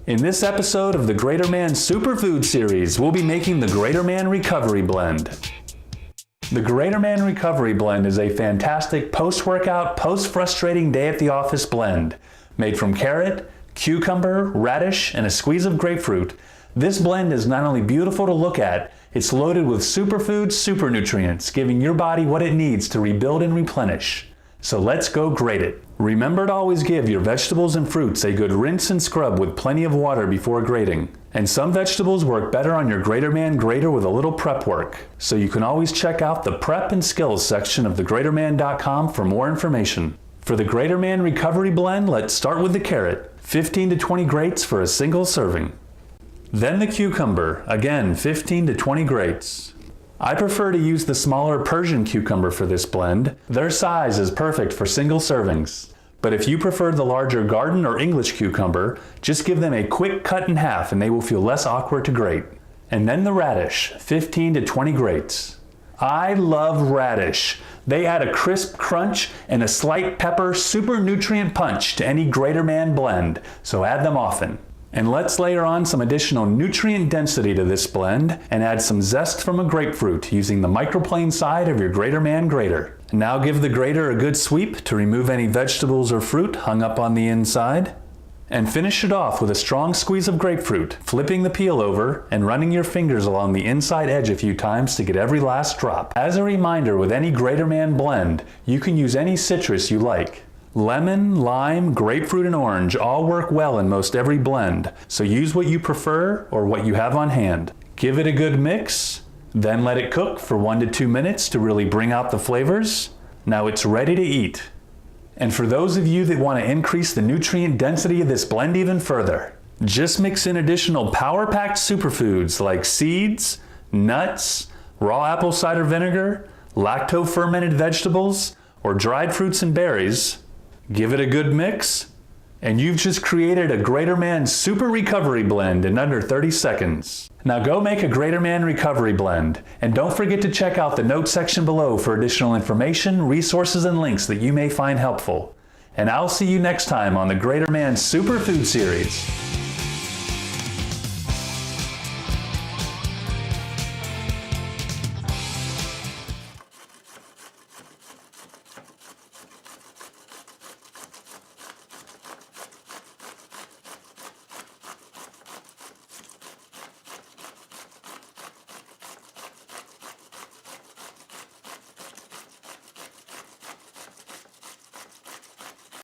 In this episode of the GraterMan Superfood Series, we'll be making the GraterMan Recovery Blend. The GraterMan Recovery Blend is a fantastic post-workout, post-frustrating day at the office blend. Made from carrot, cucumber, radish, and a squeeze of grapefruit, this blend is not only beautiful to look at, it's loaded with superfood super nutrients, giving your body what it needs to rebuild and replenish. So let's go grate it. Remember to always give your vegetables and fruits a good rinse and scrub with plenty of water before grating. And some vegetables work better on your GraterMan grater with a little prep work. So you can always check out the prep and skills section of thegraterman.com for more information. For the GraterMan Recovery Blend, let's start with the carrot, 15 to 20 grates for a single serving. Then the cucumber, again 15 to 20 grates. I prefer to use the smaller Persian cucumber for this blend. Their size is perfect for single servings. But if you prefer the larger garden or English cucumber, just give them a quick cut in half and they will feel less awkward to grate. And then the radish, 15 to 20 grates. I love radish. They add a crisp crunch and a slight pepper super nutrient punch to any GraterMan blend, so add them often. And let's layer on some additional nutrient density to this blend and add some zest from a grapefruit using the microplane side of your GraterMan grater. Now give the grater a good sweep to remove any vegetables or fruit hung up on the inside. And finish it off with a strong squeeze of grapefruit, flipping the peel over and running your fingers along the inside edge a few times to get every last drop. As a reminder, with any GraterMan blend, you can use any citrus you like. Lemon, lime, grapefruit, and orange all work well in most every blend, so use what you prefer or what you have on hand. Give it a good mix, then let it cook for 1 to 2 minutes to really bring out the flavors. Now it's ready to eat. And for those of you that want to increase the nutrient density of this blend even further, just mix in additional power-packed superfoods like seeds, nuts, raw apple cider vinegar, lacto-fermented vegetables, or dried fruits and berries. Give it a good mix, and you've just created a GraterMan Super Recovery Blend in under 30 seconds. Now go make a GraterMan Recovery Blend, and don't forget to check out the notes section below for additional information, resources, and links that you may find helpful. And I'll see you next time on the GraterMan Superfood Series.